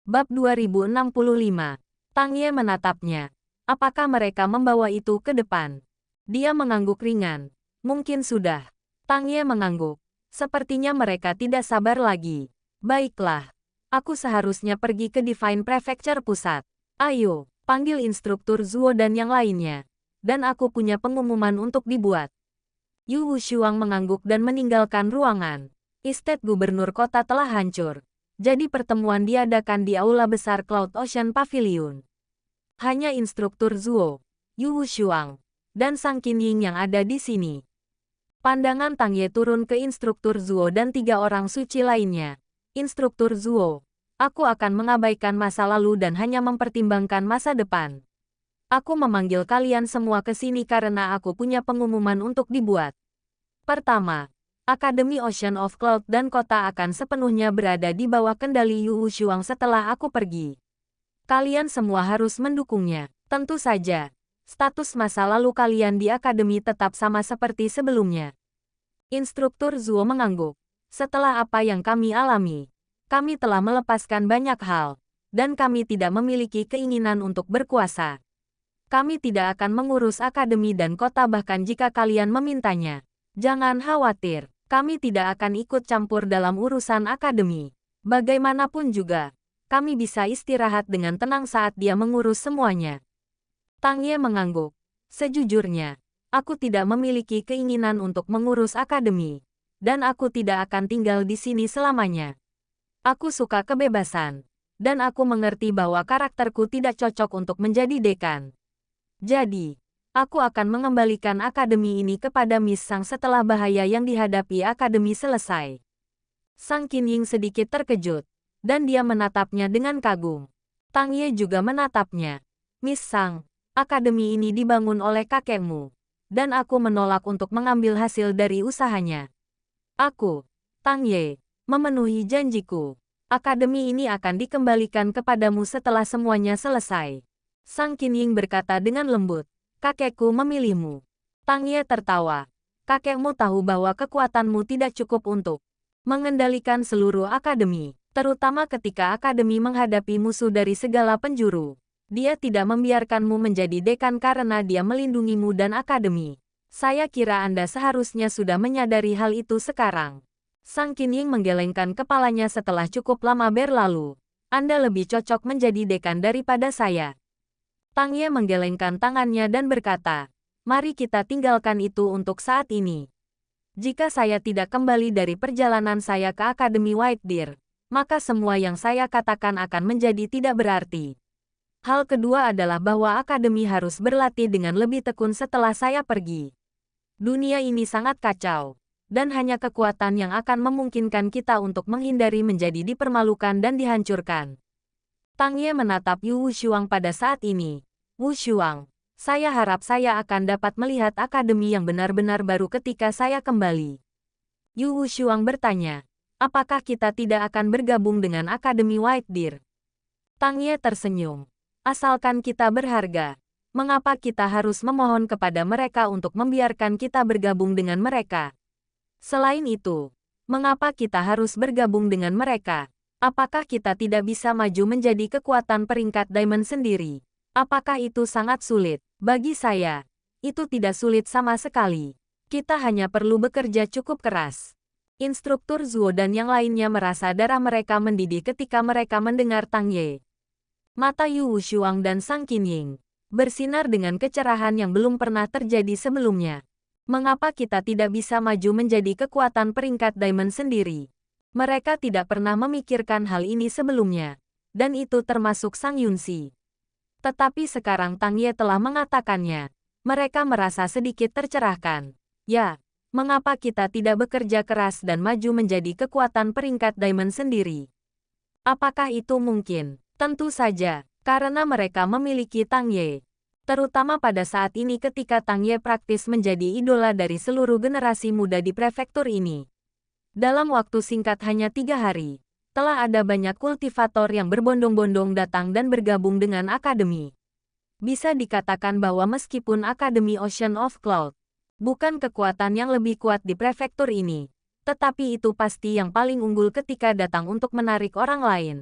Bab 2065. Tang Ye menatapnya. Apakah mereka membawa itu ke depan? Dia mengangguk ringan. Mungkin sudah. Tang Ye mengangguk. Sepertinya mereka tidak sabar lagi. Baiklah. Aku seharusnya pergi ke Divine Prefecture pusat. Ayo, panggil instruktur Zuo dan yang lainnya. Dan aku punya pengumuman untuk dibuat. Yu Wushuang mengangguk dan meninggalkan ruangan. Estate gubernur kota telah hancur. Jadi pertemuan diadakan di aula besar Cloud Ocean Pavilion. Hanya instruktur Zuo, Yu Wushuang, dan Sang Qinying yang ada di sini. Pandangan Tang Ye turun ke instruktur Zuo dan 3 orang suci lainnya. Instruktur Zuo, aku akan mengabaikan masa lalu dan hanya mempertimbangkan masa depan. Aku memanggil kalian semua ke sini karena aku punya pengumuman untuk dibuat. Pertama, Akademi Ocean of Cloud dan kota akan sepenuhnya berada di bawah kendali Yu Wushuang setelah aku pergi. Kalian semua harus mendukungnya. Tentu saja, status masa lalu kalian di akademi tetap sama seperti sebelumnya. Instruktur Zuo mengangguk. Setelah apa yang kami alami, kami telah melepaskan banyak hal, dan kami tidak memiliki keinginan untuk berkuasa. Kami tidak akan mengurus akademi dan kota bahkan jika kalian memintanya. Jangan khawatir. Kami tidak akan ikut campur dalam urusan akademi. Bagaimanapun juga, kami bisa istirahat dengan tenang saat dia mengurus semuanya. Tang Ye mengangguk. Sejujurnya, aku tidak memiliki keinginan untuk mengurus akademi. Dan aku tidak akan tinggal di sini selamanya. Aku suka kebebasan. Dan aku mengerti bahwa karakterku tidak cocok untuk menjadi dekan. Jadi, aku akan mengembalikan akademi ini kepada Miss Sang setelah bahaya yang dihadapi akademi selesai. Sang Qinying sedikit terkejut, dan dia menatapnya dengan kagum. Tang Ye juga menatapnya. Miss Sang, akademi ini dibangun oleh kakekmu, dan aku menolak untuk mengambil hasil dari usahanya. Aku, Tang Ye, memenuhi janjiku. Akademi ini akan dikembalikan kepadamu setelah semuanya selesai. Sang Qinying berkata dengan lembut. Kakekku memilihmu. Tang Ye tertawa. Kakekmu tahu bahwa kekuatanmu tidak cukup untuk mengendalikan seluruh akademi, terutama ketika akademi menghadapi musuh dari segala penjuru. Dia tidak membiarkanmu menjadi dekan karena dia melindungimu dan akademi. Saya kira Anda seharusnya sudah menyadari hal itu sekarang. Sang Qinying menggelengkan kepalanya setelah cukup lama berlalu. Anda lebih cocok menjadi dekan daripada saya. Tang Ye menggelengkan tangannya dan berkata, mari kita tinggalkan itu untuk saat ini. Jika saya tidak kembali dari perjalanan saya ke Akademi White Deer, maka semua yang saya katakan akan menjadi tidak berarti. Hal kedua adalah bahwa Akademi harus berlatih dengan lebih tekun setelah saya pergi. Dunia ini sangat kacau, dan hanya kekuatan yang akan memungkinkan kita untuk menghindari menjadi dipermalukan dan dihancurkan. Tang Ye menatap Yu Wushuang pada saat ini. Wushuang, saya harap saya akan dapat melihat akademi yang benar-benar baru ketika saya kembali. Yu Wushuang bertanya, apakah kita tidak akan bergabung dengan Akademi White Deer? Tang Ye tersenyum. Asalkan kita berharga, mengapa kita harus memohon kepada mereka untuk membiarkan kita bergabung dengan mereka? Selain itu, mengapa kita harus bergabung dengan mereka? Apakah kita tidak bisa maju menjadi kekuatan peringkat Diamond sendiri? Apakah itu sangat sulit? Bagi saya, itu tidak sulit sama sekali. Kita hanya perlu bekerja cukup keras. Instruktur Zuo dan yang lainnya merasa darah mereka mendidih ketika mereka mendengar Tang Ye. Mata Yu Wushuang dan Sang Qinying bersinar dengan kecerahan yang belum pernah terjadi sebelumnya. Mengapa kita tidak bisa maju menjadi kekuatan peringkat Diamond sendiri? Mereka tidak pernah memikirkan hal ini sebelumnya. Dan itu termasuk Sang Yunxi. Tetapi sekarang Tang Ye telah mengatakannya. Mereka merasa sedikit tercerahkan. Ya, mengapa kita tidak bekerja keras dan maju menjadi kekuatan peringkat Diamond sendiri? Apakah itu mungkin? Tentu saja, karena mereka memiliki Tang Ye. Terutama pada saat ini ketika Tang Ye praktis menjadi idola dari seluruh generasi muda di prefektur ini. Dalam waktu singkat hanya 3 hari. Telah ada banyak kultivator yang berbondong-bondong datang dan bergabung dengan akademi. Bisa dikatakan bahwa meskipun Akademi Ocean of Cloud bukan kekuatan yang lebih kuat di prefektur ini, tetapi itu pasti yang paling unggul ketika datang untuk menarik orang lain.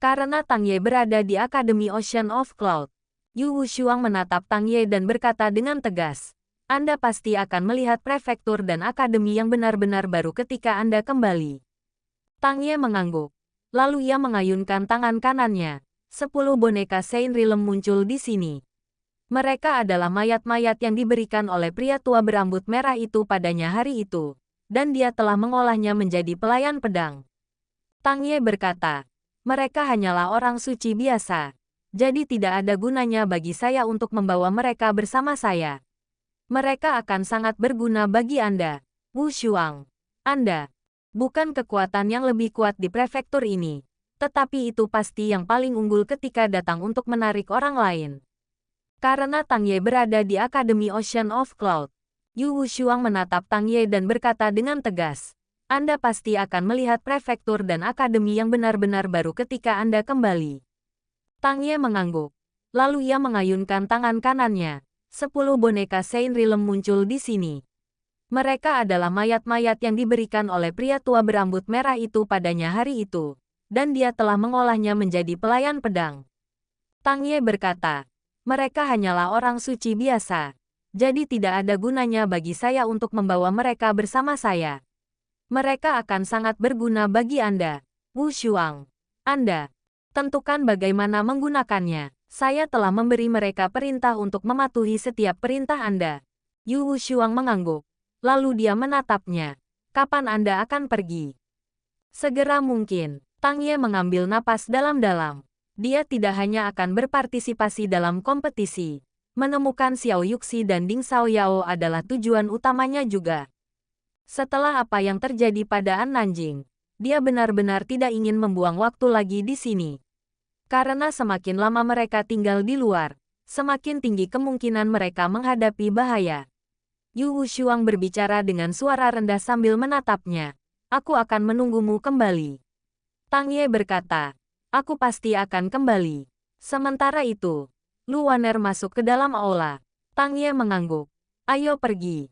Karena Tang Ye berada di Akademi Ocean of Cloud. Yu Wushuang menatap Tang Ye dan berkata dengan tegas, Anda pasti akan melihat prefektur dan akademi yang benar-benar baru ketika Anda kembali. Tang Ye mengangguk. Lalu ia mengayunkan tangan kanannya. 10 boneka Saint Realm muncul di sini. Mereka adalah mayat-mayat yang diberikan oleh pria tua berambut merah itu padanya hari itu. Dan dia telah mengolahnya menjadi pelayan pedang. Tang Ye berkata, mereka hanyalah orang suci biasa. Jadi tidak ada gunanya bagi saya untuk membawa mereka bersama saya. Mereka akan sangat berguna bagi Anda. Wushuang. Anda. Bukan kekuatan yang lebih kuat di prefektur ini. Tetapi itu pasti yang paling unggul ketika datang untuk menarik orang lain. Karena Tang Ye berada di Akademi Ocean of Cloud, Yu Wushuang menatap Tang Ye dan berkata dengan tegas, Anda pasti akan melihat prefektur dan akademi yang benar-benar baru ketika Anda kembali. Tang Ye mengangguk. Lalu ia mengayunkan tangan kanannya. 10 boneka Saint Realm muncul di sini. Mereka adalah mayat-mayat yang diberikan oleh pria tua berambut merah itu padanya hari itu. Dan dia telah mengolahnya menjadi pelayan pedang. Tang Ye berkata, mereka hanyalah orang suci biasa. Jadi tidak ada gunanya bagi saya untuk membawa mereka bersama saya. Mereka akan sangat berguna bagi Anda. Wushuang. Anda. Tentukan bagaimana menggunakannya. Saya telah memberi mereka perintah untuk mematuhi setiap perintah Anda. Yu Wushuang mengangguk. Lalu dia menatapnya. Kapan Anda akan pergi? Segera mungkin. Tang Ye mengambil napas dalam-dalam. Dia tidak hanya akan berpartisipasi dalam kompetisi. Menemukan Xiao Yuxi dan Ding Xiaoyao adalah tujuan utamanya juga. Setelah apa yang terjadi pada An Nanjing, dia benar-benar tidak ingin membuang waktu lagi di sini. Karena semakin lama mereka tinggal di luar, semakin tinggi kemungkinan mereka menghadapi bahaya. Yu Wushuang berbicara dengan suara rendah sambil menatapnya. Aku akan menunggumu kembali. Tang Ye berkata, aku pasti akan kembali. Sementara itu, Lu Waner masuk ke dalam aula. Tang Ye mengangguk. Ayo pergi.